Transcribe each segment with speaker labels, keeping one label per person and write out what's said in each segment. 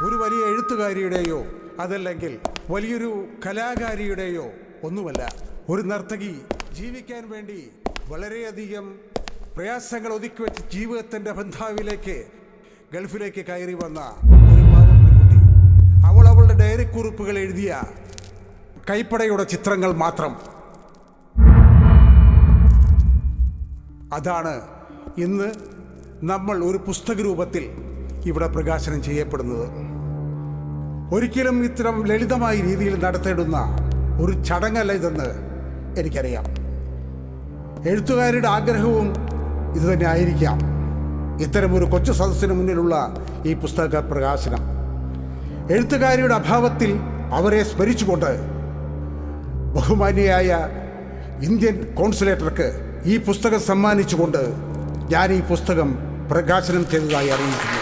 Speaker 1: ഒരു വലിയ എഴുത്തുകാരിയുടെയോ അതല്ലെങ്കിൽ വലിയൊരു കലാകാരിയുടെയോ ഒന്നുമല്ല. ഒരു നർത്തകി ജീവിക്കാൻ വേണ്ടി വളരെയധികം പ്രയാസങ്ങൾ ഒതുക്കിവെച്ച് ജീവിതത്തിൻ്റെ ബന്ധാവിലേക്ക് ഗൾഫിലേക്ക് കയറി വന്ന ഒരു പാവം പെൺകുട്ടി. അവളുടെ ഡയറി കുറിപ്പുകൾ എഴുതിയ കൈപ്പടയുടെ ചിത്രങ്ങൾ മാത്രം. അതാണ് ഇന്ന് നമ്മൾ ഒരു പുസ്തക രൂപത്തിൽ ഇവിടെ പ്രകാശനം ചെയ്യപ്പെടുന്നത്. ഒരിക്കലും ഇത്തരം ലളിതമായ രീതിയിൽ നടത്തേണ്ടുന്ന ഒരു ചടങ്ങല്ല ഇതെന്ന് എനിക്കറിയാം. എഴുത്തുകാരുടെ ആഗ്രഹവും ഇതുതന്നെ ആയിരിക്കാം. ഇത്തരമൊരു കൊച്ചു സദസ്സിന് മുന്നിലുള്ള ഈ പുസ്തക പ്രകാശനം എഴുത്തുകാരിയുടെ അഭാവത്തിൽ അവരെ സ്മരിച്ചുകൊണ്ട് ബഹുമാന്യയായ ഇന്ത്യൻ കോൺസുലേറ്റർക്ക് ഈ പുസ്തകം സമ്മാനിച്ചുകൊണ്ട് ഞാൻ ഈ പുസ്തകം പ്രകാശനം ചെയ്തതായി അറിയിക്കുന്നു.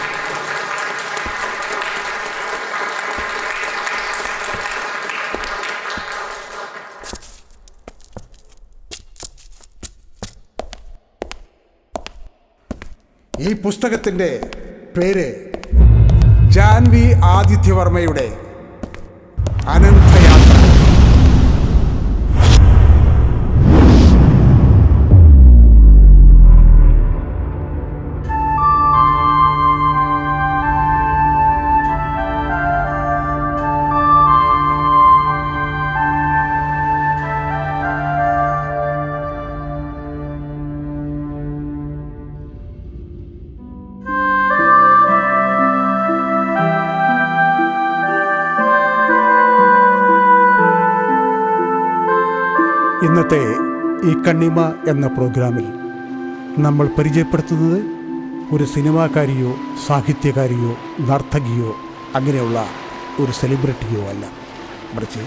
Speaker 1: ഈ പുസ്തകത്തിൻ്റെ പേര് ജാൻവി ആദിത്യവർമ്മയുടെ അനന്തയാത്ര. ഇന്നത്തെ ഈ കണ്ണിമ എന്ന പ്രോഗ്രാമിൽ നമ്മൾ പരിചയപ്പെടുത്തുന്നത് ഒരു സിനിമാക്കാരിയോ സാഹിത്യകാരിയോ നർത്തകിയോ അങ്ങനെയുള്ള ഒരു സെലിബ്രിറ്റിയോ അല്ല, മറിച്ച്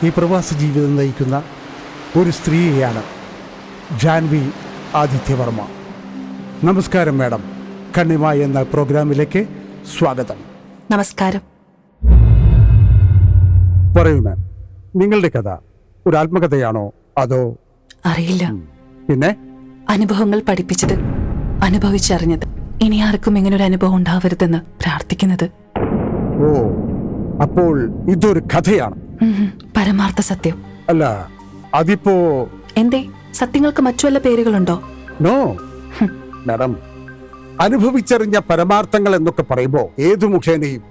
Speaker 1: ഈ പ്രവാസ ജീവിതം നയിക്കുന്ന ഒരു സ്ത്രീയെയാണ്, ജാൻവി ആദിത്യവർമ്മ. നമസ്കാരം മാഡം, കണ്ണിമ എന്ന പ്രോഗ്രാമിലേക്ക് സ്വാഗതം.
Speaker 2: നമസ്കാരം.
Speaker 1: പറയൂ മാം, നിങ്ങളുടെ കഥ ഒരു ആത്മകഥയാണോ അതോ?
Speaker 2: അറിയില്ല.
Speaker 1: പിന്നെ
Speaker 2: അനുഭവങ്ങൾ പഠിപ്പിച്ചത്, അനുഭവിച്ചറിഞ്ഞത്. ഇനി ആർക്കും ഇങ്ങനൊരു അനുഭവം ഉണ്ടാവരുതെന്ന് പ്രാർത്ഥിക്കുന്നത്.
Speaker 1: ഓ, അപ്പോൾ ഇതൊരു കഥയാണ്?
Speaker 2: പരമാർത്ഥ സത്യം.
Speaker 1: അല്ല, അതിപ്പോ
Speaker 2: എന്തേ, സത്യങ്ങൾക്ക് മറ്റു വല്ല പേരുകളുണ്ടോ?
Speaker 1: നോ മാഡം, അനുഭവിച്ചറിഞ്ഞ പരമാർത്ഥങ്ങൾ എന്നൊക്കെ പറയുമ്പോ ഏതു മുഖേനയും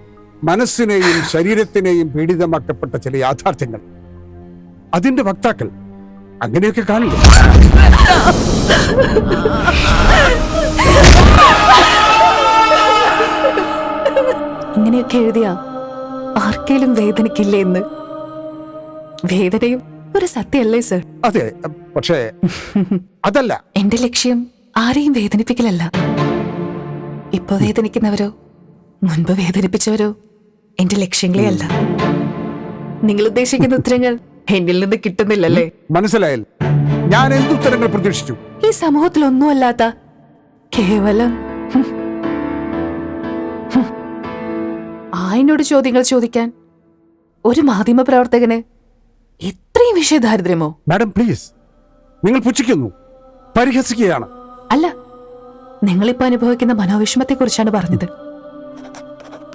Speaker 1: മനസ്സിനെയും ശരീരത്തിനെയും പീഡിതമാക്കപ്പെട്ട ചില യാഥാർത്ഥ്യങ്ങൾ, അതിന്റെ വക്താക്കൾ അങ്ങനെയൊക്കെ കാണില്ല.
Speaker 2: ഇങ്ങനെയൊക്കെ എഴുതിയാ ആർക്കേലും വേദനിക്കില്ലേ എന്ന്? വേദനയും ഒരു സത്യമല്ലേ സർ?
Speaker 1: അതെ, പക്ഷേ അതല്ല
Speaker 2: എന്റെ ലക്ഷ്യം. ആരെയും വേദനിപ്പിക്കലല്ല. ഇപ്പൊ വേദനിക്കുന്നവരോ മുൻപ് വേദനിപ്പിച്ചവരോ എന്റെ ലക്ഷ്യങ്ങളേ അല്ല. നിങ്ങൾ ഉദ്ദേശിക്കുന്ന ഉത്തരങ്ങൾ എന്നിൽ നിന്ന് കിട്ടുന്നില്ലല്ലേ?
Speaker 1: മനസ്സിലായില്ല. ഞാൻ എന്തുത്തരങ്ങൾ പ്രതീക്ഷിച്ചു?
Speaker 2: ഈ സമൂഹത്തിൽ ഒന്നുമല്ലാത്ത കേവലം ആയിനോട് ചോദ്യങ്ങൾ ചോദിക്കാൻ ഒരു മാധ്യമ പ്രവർത്തകന് ഇത്രയും വിഷയദാരിദ്ര്യമോ?
Speaker 1: മാഡം പ്ലീസ്, നിങ്ങൾ പുച്ഛിക്കുന്നു, പരിഹസിക്കുകയാണ്.
Speaker 2: അല്ല, നിങ്ങളിപ്പോ അനുഭവിക്കുന്ന മനോവിഷമത്തെ കുറിച്ചാണ് പറഞ്ഞത്.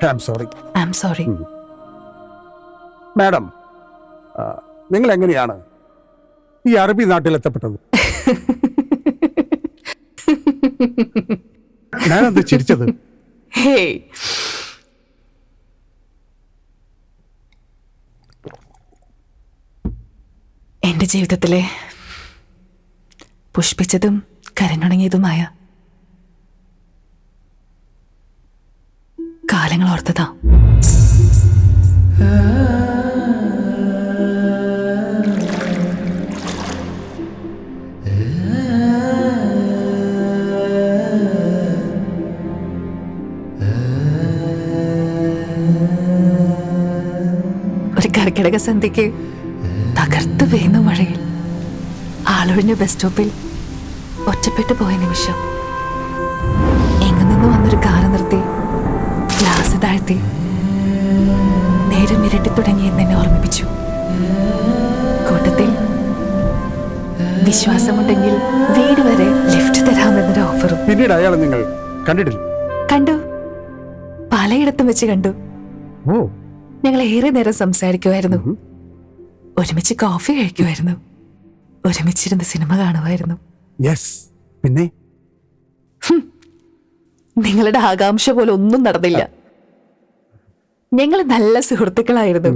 Speaker 2: I am sorry.
Speaker 1: മാഡം, നിങ്ങൾ എങ്ങനെയാണ് ഈ അറബി നാട്ടിലെത്തപ്പെട്ടത്? ഞാനെന്ത് ചിരിച്ചത്?
Speaker 2: എന്റെ ജീവിതത്തിലെ പുഷ്പിച്ചതും കരഞ്ഞുണങ്ങിയതുമായ കാലങ്ങൾ ഓർത്തതാ. ഒരു കർക്കിടക സന്ധ്യയ്ക്ക് തകർത്ത് പെയ്യുന്ന മഴയിൽ ആളൊഴിഞ്ഞ ബസ് സ്റ്റോപ്പിൽ ഒറ്റപ്പെട്ടു പോയ നിമിഷം, എങ്ങു നിന്ന് വന്നൊരു കാറ് നിർത്തി ഗ്ലാസ് താഴ്ത്തി നേരം ഇരട്ടി തുടങ്ങി എന്നെ ഓർമ്മിപ്പിച്ചു. കൂട്ടത്തിൽ വിശ്വാസമുണ്ടെങ്കിൽ വീട് വരെ ലിഫ്റ്റ് തരാമെന്നൊരു ഓഫറും.
Speaker 1: പിന്നീട് അയാളെ നിങ്ങൾ കണ്ടിട്ടില്ല?
Speaker 2: കണ്ടു, പലയിടത്തും വെച്ച് കണ്ടു.
Speaker 1: ഓ
Speaker 2: ഞങ്ങൾ ഏറെ നേരം സംസാരിക്കുമായിരുന്നു. ഒരുമിച്ച് കോഫി കഴിക്കുമായിരുന്നു. ഒരുമിച്ചിരുന്ന് സിനിമ കാണുമായിരുന്നു.
Speaker 1: യെസ്. പിന്നെ
Speaker 2: നിങ്ങളുടെ ആകാംക്ഷ പോലെ ഒന്നും നടന്നില്ല. ഞങ്ങൾ നല്ല സുഹൃത്തുക്കളായിരുന്നു.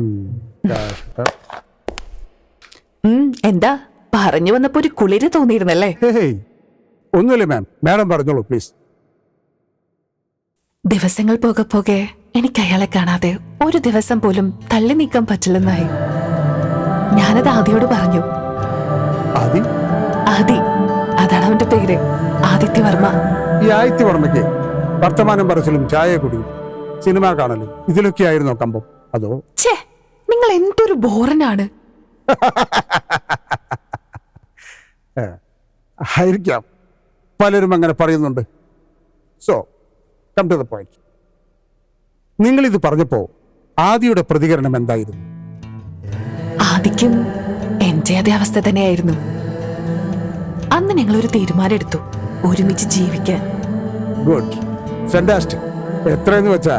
Speaker 2: എന്താ പറഞ്ഞു വന്നപ്പോ ഒരു കുളിര് തോന്നിയിരുന്നല്ലേ?
Speaker 1: ഒന്നുമില്ല മാം, മാഡം പറഞ്ഞോളൂ പ്ലീസ്.
Speaker 2: ദിവസങ്ങൾ പോകെ പോകെ എനിക്ക് അയാളെ കാണാതെ ഒരു ദിവസം പോലും തള്ളി നീക്കാൻ പറ്റില്ലെന്നായി. ഞാനത് ആദിയോട് പറഞ്ഞു.
Speaker 1: ആദി?
Speaker 2: ആദി, അതാണ് അവന്റെ പേര്, ആദിത്യവർമ്മ.
Speaker 1: ഈ ആദിത്യവർമ്മയ്ക്ക് വർത്തമാനം പറച്ചിലും ചായ കുടിയും സിനിമ കാണലും ഇതിലൊക്കെ ആയിരുന്നോ കമ്പം? അതോ
Speaker 2: ഛേ, നിങ്ങൾ എന്തൊരു ബോറനാണ്.
Speaker 1: ആയിരിക്കാം, പലരും അങ്ങനെ പറയുന്നുണ്ട്. So come to the point. നിങ്ങളിത് പറഞ്ഞപ്പോ ആദിയുടെ പ്രതികരണം എന്തായിരുന്നു?
Speaker 2: ആദിക്കും എന്റെ അതേ അവസ്ഥ തന്നെയായിരുന്നു. അന്ന് ഞങ്ങൾ ഒരു തീരുമാനം എടുത്തു, ഒരുമിച്ച് ജീവിക്കാൻ.
Speaker 1: Good, fantastic. എത്രയെന്ന് വെച്ചാ?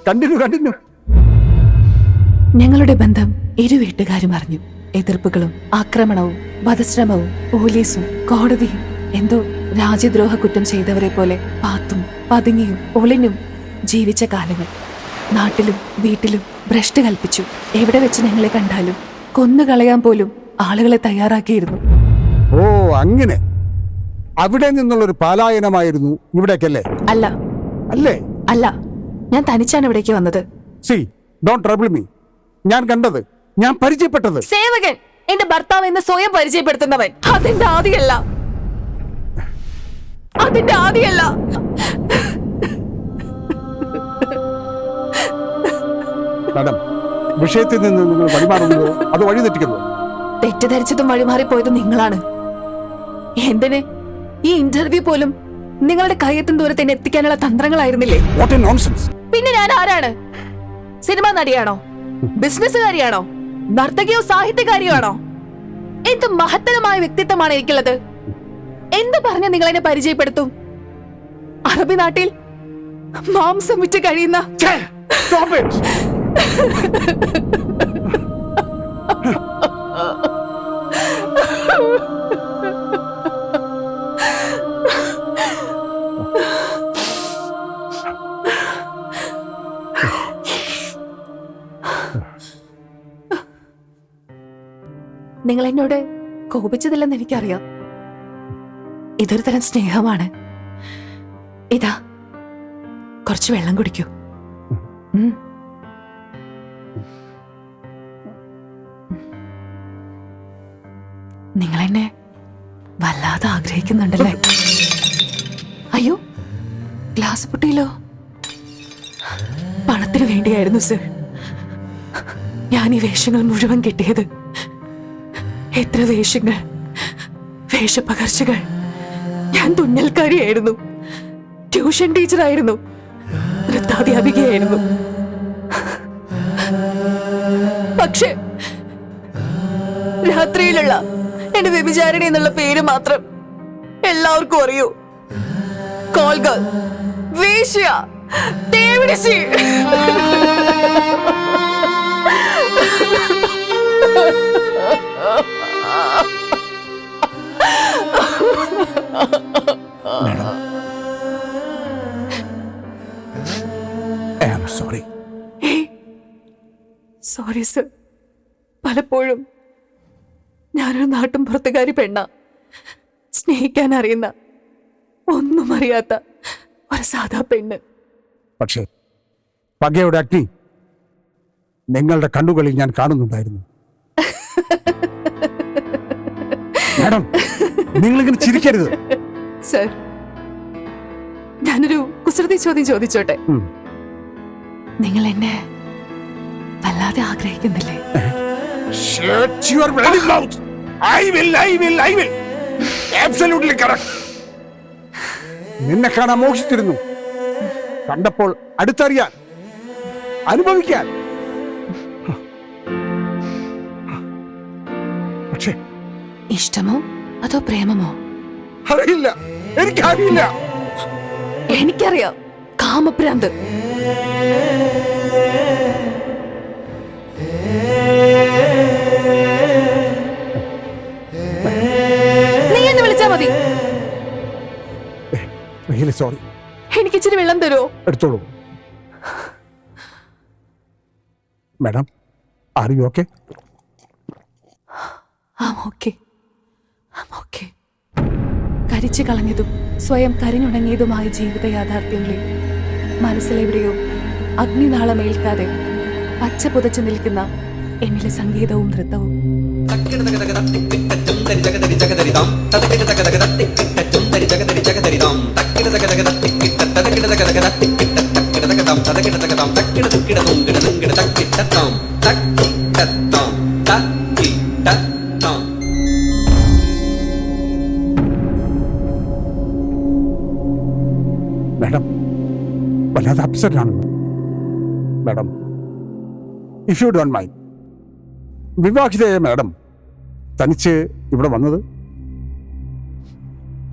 Speaker 1: കണ്ടിന്യൂ.
Speaker 2: ഞങ്ങളുടെ ബന്ധം ഇരു വീട്ടുകാരും അറിഞ്ഞു. എതിർപ്പുകളും ആക്രമണവും വധശ്രമവും പോലീസും കോടതിയും എന്തോ രാജ്യദ്രോഹ കുറ്റം ചെയ്തവരെ പോലെ പാത്തും പതുങ്ങിയും ഒളിഞ്ഞും ജീവിച്ച കാലങ്ങൾ. നാട്ടിലും വീട്ടിലും ഭ്രഷ്ട് കൽപ്പിച്ചു. എവിടെ വെച്ച് ഞങ്ങളെ കണ്ടാലും കൊന്നുകളയാൻ പോലും ആളുകളെ തയ്യാറാക്കിയിരുന്നു.
Speaker 1: ഓ അങ്ങനെ. അവിടെ നിന്നുള്ളൊരു പലായനമായിരുന്നു ഇവിടേക്കല്ലേ?
Speaker 2: അല്ല
Speaker 1: അല്ലേ?
Speaker 2: അല്ല, ഞാൻ തനിച്ചാണ് ഇവിടേക്ക് വന്നത്.
Speaker 1: C don't trouble me. ഞാൻ കണ്ടത്, ഞാൻ പരിചയപ്പെട്ടത്.
Speaker 2: സേവകൻ, എന്റെ ഭർത്താവ് എന്ന് സ്വയം പരിചയപ്പെടുത്തുന്നവൻ, അതിന്റെ ആദിയല്ല.
Speaker 1: മാഡം, വിഷയത്തിൽ നിന്ന് നിങ്ങൾ വഴിമാറുന്നതോ അത് വഴി തെറ്റിക്കുന്നു?
Speaker 2: തെറ്റിദ്ധരിച്ചതും വഴിമാറിപ്പോയതും നിങ്ങളാണ്. എന്തിന്? ഈ ഇന്റർവ്യൂ പോലും നിങ്ങളുടെ കയ്യെത്തും ദൂരത്ത് എന്നെ എത്തിക്കാനുള്ള തന്ത്രങ്ങളായിരുന്നില്ലേ?
Speaker 1: What a nonsense.
Speaker 2: പിന്നെ ഞാൻ ആരാണ്? സിനിമാ നടിയാണോ? ബിസിനസ്സുകാരിയാണോ? നർത്തകിയോ സാഹിത്യകാരിയോ ആണോ? എന്ത് മഹത്തരമായ വ്യക്തിത്വമാണ് എനിക്കുള്ളത്. എന്ത് പറഞ്ഞ് നിങ്ങൾ എന്നെ പരിചയപ്പെടുത്തും? അറബി നാട്ടിൽ മാംസം വിറ്റ് കഴിയുന്ന
Speaker 1: Stop it.
Speaker 2: നിങ്ങൾ എന്നോട് കോപിച്ചതില്ലെന്ന് എനിക്കറിയാം. ഇതൊരു തരം സ്നേഹമാണ്. ഇതാ, കുറച്ച് വെള്ളം കുടിക്കൂ. നിങ്ങൾ എന്നെ വല്ലാതെ ആഗ്രഹിക്കുന്നുണ്ടല്ലേ? അയ്യോ, ഗ്ലാസ് പൊട്ടിയില്ലോ. പണത്തിന് വേണ്ടിയായിരുന്നു സർ ഞാൻ ഈ വേഷങ്ങൾ മുഴുവൻ കിട്ടിയത്. എത്ര വേഷങ്ങൾ, വേഷപ്പകർച്ചകൾ. ഞാൻ തുന്നൽക്കാരിയായിരുന്നു, ട്യൂഷൻ ടീച്ചറായിരുന്നു, നൃത്താധ്യാപികയായിരുന്നു. പക്ഷെ രാത്രിയിലുള്ള എന്റെ വ്യഭിചാരിണി എന്നുള്ള പേര് മാത്രം എല്ലാവർക്കും അറിയൂ. കോൾ ഗേൾ, വേശ്യ, തേവിടിച്ചി. Sorry sir. പലപ്പോഴും ഞാനൊരു നാട്ടും പുറത്തുകാരി പെണ്ണ, സ്നേഹിക്കാൻ അറിയുന്ന ഒന്നും അറിയാത്ത ഒരു സാധാ പെണ്ണ്.
Speaker 1: പക്ഷേ പകയുടെ അഗ്നി നിങ്ങളുടെ കണ്ണുകളിൽ ഞാൻ കാണുന്നുണ്ടായിരുന്നു. മാഡം, നിങ്ങളിങ്ങനെ ചിരിക്കരുത്.
Speaker 2: സർ, ഞാനൊരു കുസൃതി ചോദ്യം ചോദിച്ചോട്ടെ? നിങ്ങൾ എന്നെ വല്ലാതെ ആഗ്രഹിക്കുന്നില്ലേ?
Speaker 1: Shut your bloody mouth. I will. Absolutely correct. നിന്നെ കാണാൻ മോഹിച്ചിരുന്നു. കണ്ടപ്പോൾ അടുത്തറിയാൻ, അനുഭവിക്കാൻ. പക്ഷേ
Speaker 2: ഇഷ്ടമോ അതോ പ്രേമമോ?
Speaker 1: അറിയില്ല, എനിക്കറിയില്ല.
Speaker 2: എനിക്കറിയാം. കാമഭ്രാന്ത്. നീ എന്ന് വിളിച്ചാ മതി.
Speaker 1: സോറി.
Speaker 2: എനിക്ക് ഇച്ചിരി വെള്ളം തരുമോ?
Speaker 1: എടുത്തോളൂ. Madam, are you okay?
Speaker 2: Okay. കരിച്ചു കളഞ്ഞതും സ്വയം കരിഞ്ഞുണങ്ങിയതുമായ ജീവിത യാഥാർത്ഥ്യങ്ങളിൽ മനസ്സിലെവിടെയോ അഗ്നിനാളമേൽക്കാതെ പച്ച പുതച്ചു നിൽക്കുന്ന എന്നിലെ സംഗീതവും നൃത്തവും.
Speaker 1: മാഡം, വല്ലാതെ അപ്സെറ്റ് ആണല്ലോ. Madam, if you don't mind, വിവാഹിതയായ മാഡം തനിച്ച് ഇവിടെ വന്നത്?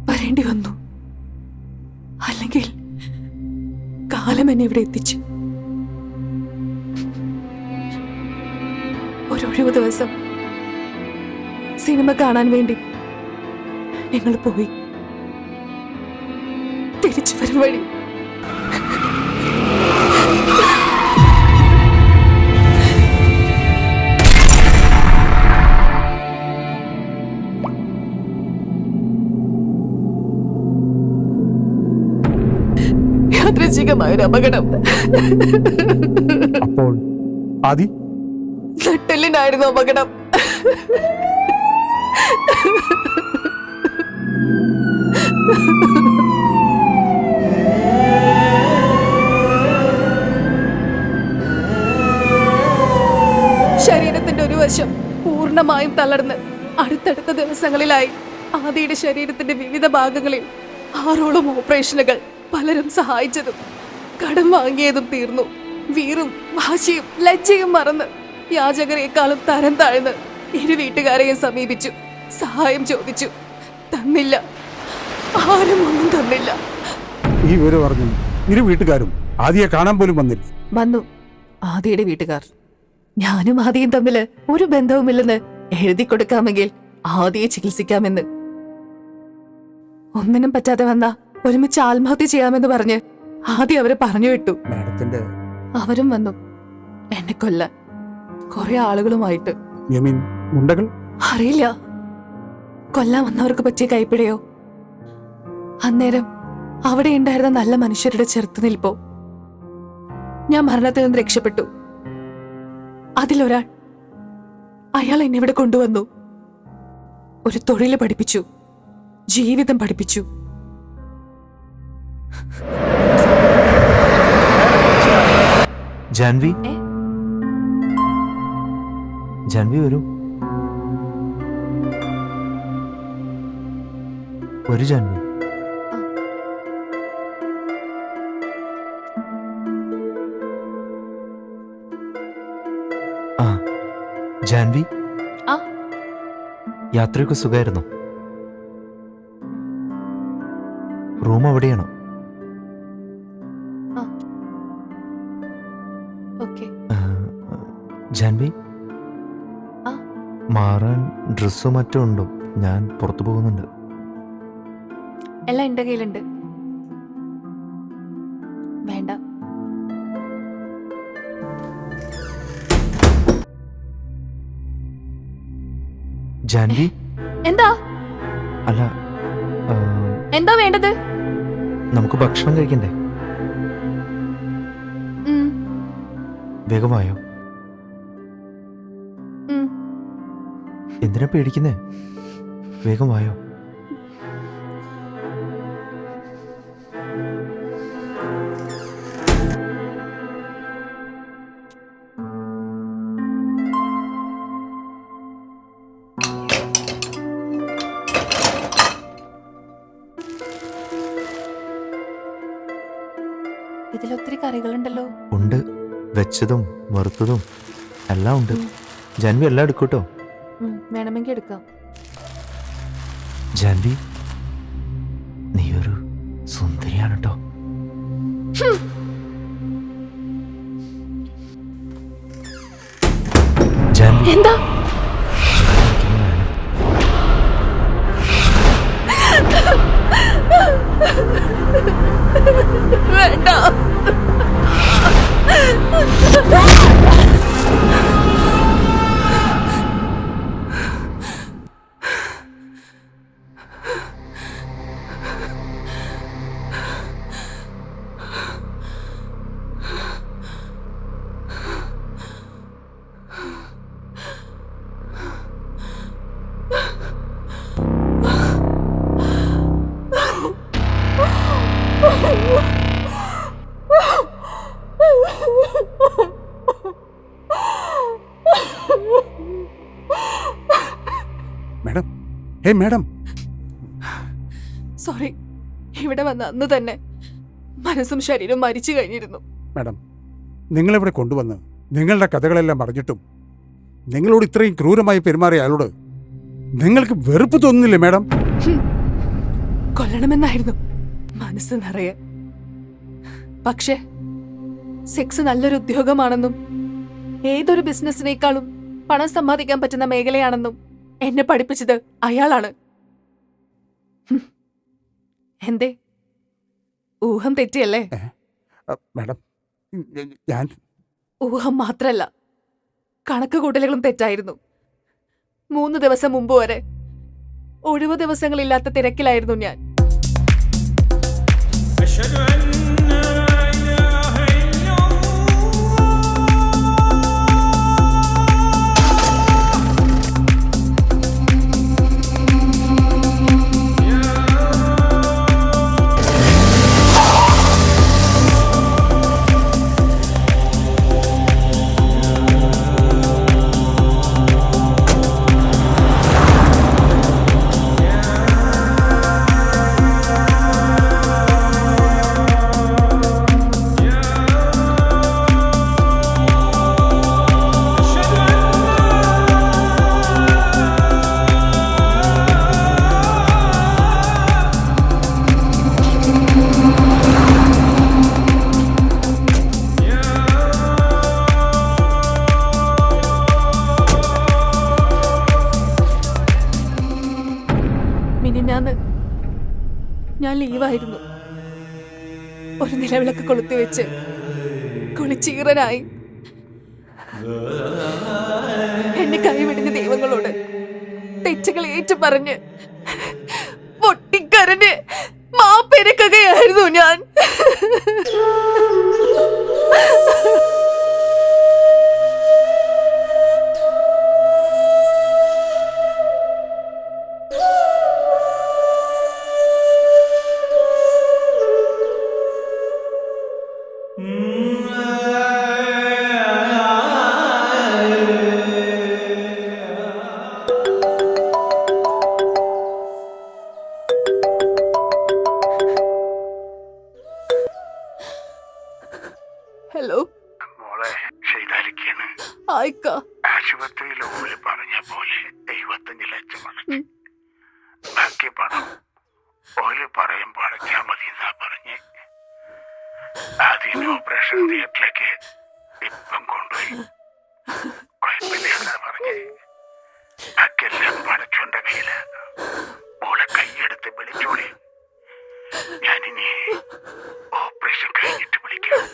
Speaker 2: വരേണ്ടി വന്നു. അല്ലെങ്കിൽ കാലം എന്നെ ഇവിടെ എത്തിച്ചു. ഒരൊഴിവ് ദിവസം സിനിമ കാണാൻ വേണ്ടി ഞങ്ങൾ പോയി. തിരിച്ചു വരും വഴി യാദൃച്ഛികമായൊരു അപകടം.
Speaker 1: അപ്പോൾ ആദി?
Speaker 2: നട്ടെല്ലിനായിരുന്നു അപകടം. ശരീരത്തിന്റെ ഒരു വശം പൂർണ്ണമായും തളർന്ന് അടുത്തടുത്ത ദിവസങ്ങളിലായി ആദിയുടെ ശരീരത്തിന്റെ വിവിധ ഭാഗങ്ങളിൽ 6ഓളം ഓപ്പറേഷനുകൾ പലരും സഹായിച്ചതും കടം വാങ്ങിയതും തീർന്നു. വീറും വാശിയും ലജ്ജയും മറന്ന് യാചകരെക്കാളും തരം താഴ്ന്ന് ഇരു വീട്ടുകാരെയും സമീപിച്ചു. സഹായം ചോദിച്ചു. തന്നില്ല. ആരും ഒന്നും തന്നില്ല.
Speaker 1: ഈ വിവരം അറിഞ്ഞു ഇരു വീട്ടുകാരും ആദിയെ കാണാൻ പോലും വന്നില്ല.
Speaker 2: വന്നു ആദിയുടെ വീട്ടുകാർ. ഞാനും ആദിയും തമ്മില് ഒരു ബന്ധവുമില്ലെന്ന് എഴുതി കൊടുക്കാമെങ്കിൽ ആദിയെ ചികിത്സിക്കാമെന്ന്. ഒന്നിനും പറ്റാതെ വന്ന ഒരുമിച്ച് ആത്മഹത്യ ചെയ്യാമെന്ന് പറഞ്ഞ് ആദ്യം അവരെ പറഞ്ഞു വിട്ടു. അവരും വന്നു എന്നെ കൊല്ലാൻ, കുറെ ആളുകളുമായിട്ട്. അറിയില്ല, കൊല്ലാൻ വന്നവർക്ക് പറ്റിയ കൈപ്പിഴയോ അന്നേരം അവിടെ ഉണ്ടായിരുന്ന നല്ല മനുഷ്യരുടെ ചെറുത്തുനിൽപ്പോ. ഞാൻ മരണത്തിൽ നിന്ന് രക്ഷപ്പെട്ടു. അതിലൊരാൾ, അയാൾ എന്നെ ഇവിടെ കൊണ്ടുവന്നു. ഒരു തൊഴിൽ പഠിപ്പിച്ചു, ജീവിതം പഠിപ്പിച്ചു.
Speaker 3: ജാൻവി, ജാൻവി വരൂ. ഒരു ജാൻവി. ആ ജാൻവി, യാത്രയൊക്കെ സുഖമായിരുന്നോ? റൂം എവിടെയാണോ? ജാൻവി, മാറാൻ ഡ്രസ്സോ മറ്റോ ഉണ്ടോ? ഞാൻ പുറത്തു പോകുന്നുണ്ട്.
Speaker 2: എല്ലാം എന്റെ കയ്യിലുണ്ട്. വേണ്ട.
Speaker 3: ജാൻവി,
Speaker 2: എന്താ?
Speaker 3: അല്ല,
Speaker 2: എന്താ വേണ്ടത്?
Speaker 3: നമുക്ക് ഭക്ഷണം കഴിക്കണ്ടേ? വേഗമായോ? എന്തിനാ പേടിക്കുന്നേ? വേഗം വായോ.
Speaker 2: ഇതിലൊത്തിരി കറികളുണ്ടല്ലോ.
Speaker 3: ഉണ്ട്, വെച്ചതും വറുത്തതും എല്ലാം ഉണ്ട്. ജാൻവി എല്ലാം എടുക്കൂട്ടോ.
Speaker 2: വേണമെങ്കിൽ എടുക്കാം.
Speaker 3: ജാൻവി, നീ ഒരു സുന്ദരിയാണ് കേട്ടോ. ജാൻവി
Speaker 2: എന്താ വേണ്ട.
Speaker 1: മാഡം, ഹേ മാഡം,
Speaker 2: സോറി, ഇവിടെ വന്ന അന്ന് തന്നെ മനസ്സും ശരീരവും മരിച്ചു കഴിഞ്ഞിരുന്നു.
Speaker 1: മാഡം, നിങ്ങളിവിടെ കൊണ്ടുവന്ന് നിങ്ങളുടെ കഥകളെല്ലാം അറിഞ്ഞിട്ടും നിങ്ങളോട് ഇത്രയും ക്രൂരമായി പെരുമാറിയ അയാളോട് നിങ്ങൾക്ക് വെറുപ്പ് തോന്നുന്നില്ലേ മാഡം?
Speaker 2: കൊല്ലണമെന്നായിരുന്നു മനസ്സ് നിറയെ. പക്ഷേ സെക്സ് നല്ലൊരു ഉദ്യോഗമാണെന്നും ഏതൊരു ബിസിനസ്സിനേക്കാളും പണം സമ്പാദിക്കാൻ പറ്റുന്ന മേഖലയാണെന്നും എന്നെ പഠിപ്പിച്ചത് അയാളാണ്. എന്തേ, ഊഹം തെറ്റിയല്ലേ?
Speaker 1: മാഡം, ഞാൻ
Speaker 2: ഊഹം മാത്രല്ല, കണക്ക് കൂട്ടലുകളും തെറ്റായിരുന്നു. 3 ദിവസം മുമ്പ് വരെ ഒഴിവു ദിവസങ്ങളില്ലാത്ത തിരക്കിലായിരുന്നു ഞാൻ. ഞാൻ ലീവായിരുന്നു. ഒരു നിലവിളക്ക് കൊളുത്തി വെച്ച് കുളിച്ചീറനായി എന്നെ കൈവിടുന്ന ദൈവങ്ങളോട് തെറ്റുകൾ ഏറ്റു പറഞ്ഞ് പൊട്ടിക്കരഞ്ഞ് മാപ്പിരക്കുകയായിരുന്നു ഞാൻ. ഹലോ
Speaker 4: മോളെ, ചെയ്തായിരിക്കാണ്
Speaker 2: ആയിക്ക.
Speaker 4: ആശുപത്രിയിൽ ഓല് പറഞ്ഞ പോലെ 75 ലക്ഷം അടച്ചു. ബാക്കി പണം ഓല് പറയുമ്പോൾ അടച്ചാൽ മതി എന്നാ പറഞ്ഞ്. ആദ്യം ഓപ്പറേഷൻ തിയേറ്ററിലേക്ക് ഇപ്പം കൊണ്ടുപോയി. കുഴപ്പമില്ല പറഞ്ഞ്. ബാക്കിയെല്ലാം പടച്ചോന്റെ കയ്യില്. മോളെ കൈയെടുത്ത് വിളിച്ചോളി. ഞാനിനി ഓപ്പറേഷൻ കഴിഞ്ഞിട്ട് വിളിക്കാം.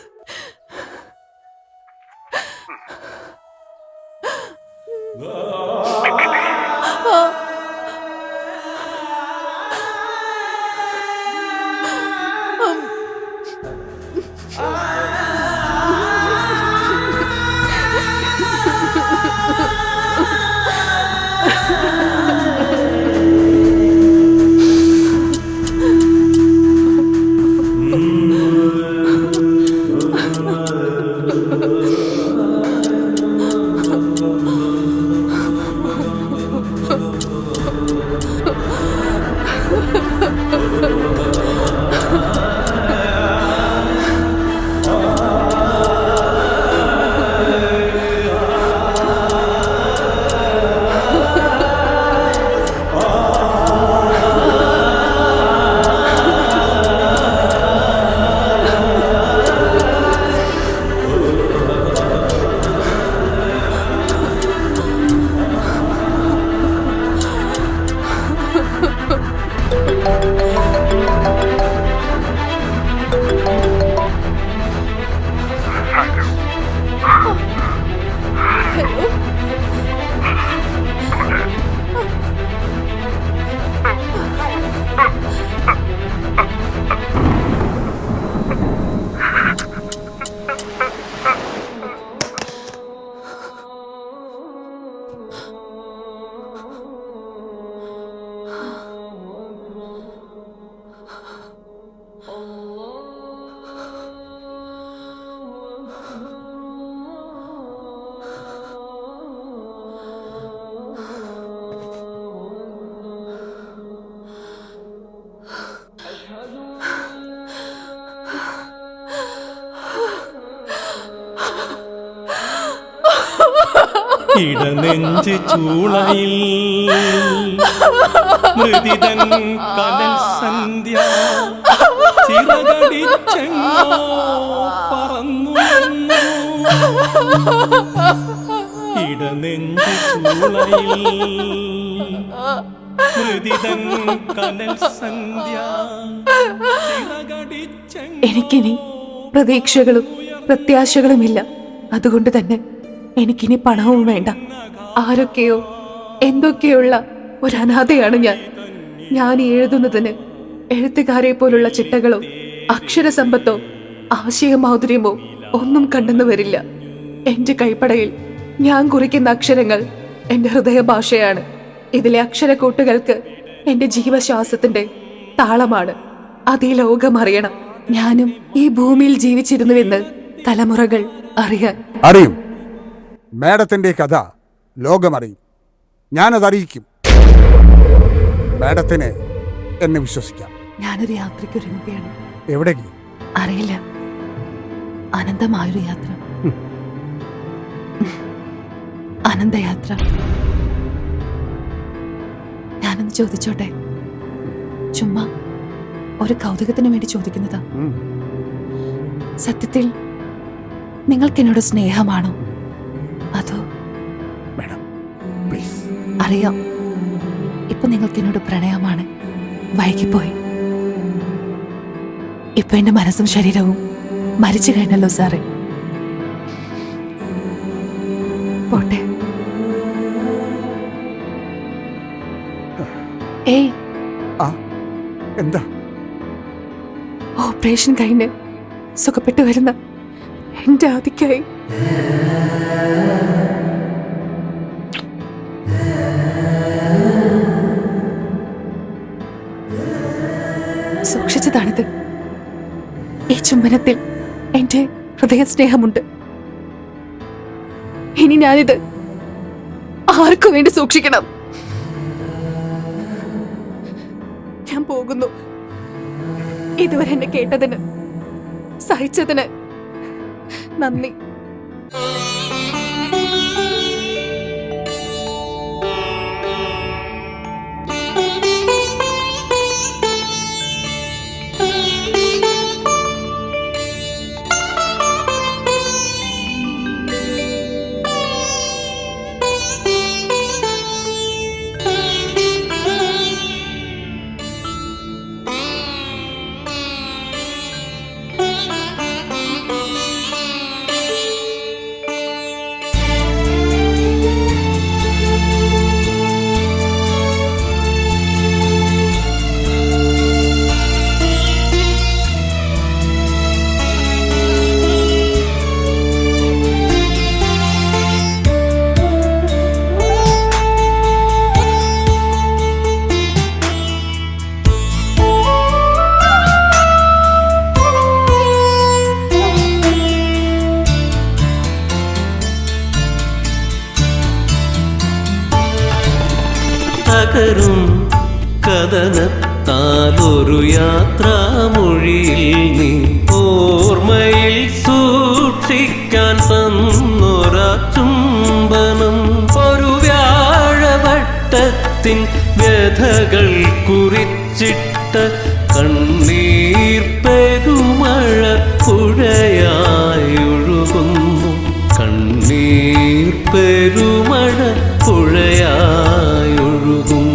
Speaker 5: ഇടനെഞ്ച് ചൂളയിൽ മൃദിതൻ കനൽ സന്ധ്യ ചിറകടിച്ചെങ്ങോ പറന്നു വന്നു. ഇടനെഞ്ച് ചൂളയിൽ മൃദിതൻ കനൽ സന്ധ്യ ചിറകടിച്ചെങ്ങോ.
Speaker 2: എനിക്കിനി പ്രതീക്ഷകളും പ്രത്യാശകളുമില്ല. അതുകൊണ്ട് തന്നെ എനിക്കിനി പണവും വേണ്ട. ആരൊക്കെയോ എന്തൊക്കെയുള്ള ഒരു അനാഥയാണ് ഞാൻ ഈ എഴുതുന്നതിന് എഴുത്തുകാരെ പോലുള്ള ചിട്ടകളോ അക്ഷരസമ്പത്തോ ആശയമാധുര്യമോ ഒന്നും കണ്ടെന്നു വരില്ല. എന്റെ കൈപ്പടയിൽ ഞാൻ കുറിക്കുന്ന അക്ഷരങ്ങൾ എന്റെ ഹൃദയഭാഷയാണ്. ഇതിലെ അക്ഷരക്കൂട്ടുകൾക്ക് എന്റെ ജീവശ്വാസത്തിന്റെ താളമാണ്. അത് ഈ ലോകം അറിയണം. ഞാനും ഈ ഭൂമിയിൽ ജീവിച്ചിരുന്നുവെന്ന് തലമുറകൾ
Speaker 1: അറിയും. മാഡത്തിന്റെ കഥ ലോകമറിയും. ഞാനതറിയിക്കും. മാഡത്തിന് എന്നെ വിശ്വസിക്കാം.
Speaker 2: ഞാനൊരു യാത്രയ്ക്ക് ഒരുങ്ങുകയാണ്.
Speaker 1: എവിടേക്ക്?
Speaker 2: അറിയില്ല. അനന്തമായൊരു യാത്ര. അനന്തയാത്ര. ഞാനൊന്ന് ചോദിച്ചോട്ടെ? ചുമ്മാ ഒരു കൗതുകത്തിന് വേണ്ടി ചോദിക്കുന്നതാ. സത്യത്തിൽ നിങ്ങൾക്ക് എന്നോട് സ്നേഹമാണോ അതോ?
Speaker 1: Madam please.
Speaker 2: അറിയാം, ഇപ്പൊ നിങ്ങൾക്ക് എന്നോട് പ്രണയമാണ്. വൈകിപ്പോയി. ഇപ്പൊ എന്റെ മനസ്സും ശരീരവും മരിച്ചു കഴിഞ്ഞല്ലോ സാറേ. പോട്ടെ. ഏയ്,
Speaker 1: എന്താ?
Speaker 2: ഓപ്പറേഷൻ കഴിഞ്ഞ് സുഖപ്പെട്ടു വരുന്ന എന്റെ ആദിക്കായി സൂക്ഷിച്ചതാണിത്. ഈ ചുംബനത്തിൽ എന്റെ ഹൃദയസ്നേഹമുണ്ട്. ഇനി ഞാനിത് ആർക്കു വേണ്ടി സൂക്ഷിക്കണം? ഞാൻ പോകുന്നു. ഇതുവരെ എന്നെ കേട്ടതിന്, സഹിച്ചതിന് നന്ദി.
Speaker 5: തകരും കഥനത്താലൊരു യാത്രാമൊഴിയിൽ നീ ഓർമ്മയിൽ സൂക്ഷിക്കാൻ തന്നൊരാ ചുംബനം. ഒരു വ്യാഴവട്ടത്തിൻ വ്യഥകൾ കുറിച്ചിട്ട കണ്ണീർ പെരുമഴ പുഴയായി ഒഴുകുന്നു. കണ്ണീർ പെരുമഴ പുഴയായി ഒഴുകുന്നു.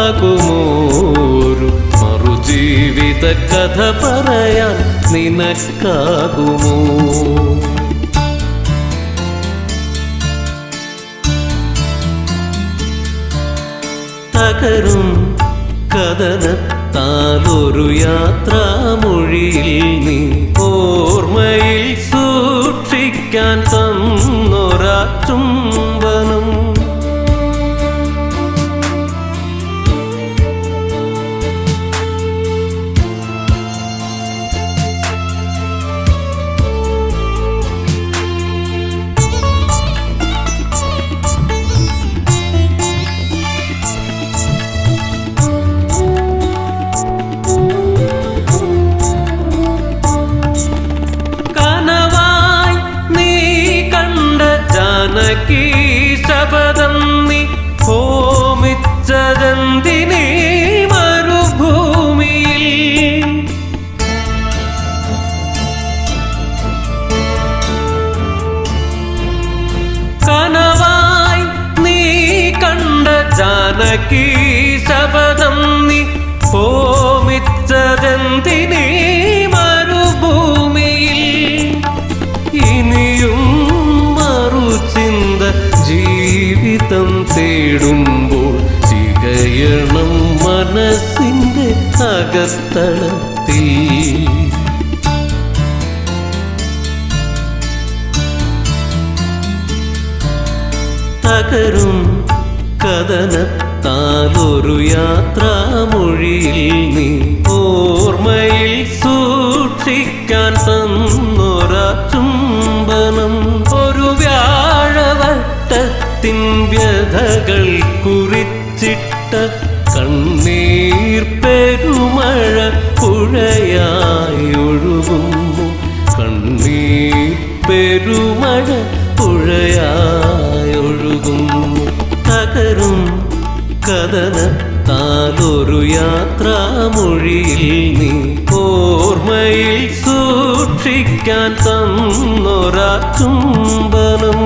Speaker 5: ഒരു മറുജീവിത കഥ പറയാൻ നിനക്കാകുമോ? തകരും കഥനത്താലൊരു യാത്രാമൊഴിയിൽ നീ ഓർമ്മയിൽ സൂക്ഷിക്കാൻ തന്നൊരാ ചുംബനം. ജാനകി ശപഥം നീ ഹോമിച്ചതെന്തിനീ മരുഭൂമിയിൽ? കനവായി നീ കണ്ട ജാനകി ശപഥം നീ ഹോമിച്ചതെന്തിനീ മരുഭൂമിയിൽ? ഇനിയും ചിന്ത ജീവിതം തേടുമ്പോൾ ചികയണം മനസ്സിൻ്റെ അകത്തളത്തിൽ. തകരും കഥനത്താലൊരു യാത്രാമൊഴിയിൽ നീ ഓർമ്മയിൽ സൂക്ഷിക്കാൻ തന്നൊരാ ചുംബനം. ഒരു വ്യാഴവട്ടത്തിൻ വ്യഥകൾ കുറിച്ചിട്ട കണ്ണീർ പെരുമഴ പുഴയായി ഒഴുകുന്നു. കണ്ണീർ പെരുമഴ പുഴയായി ഒഴുകുന്നു. തകരും കഥനത്താലൊരു യാത്രാമൊഴിയിൽ നീ ഓർമ്മയിൽ സൂക്ഷിക്കാൻ തന്നൊരാ ചുംബനം.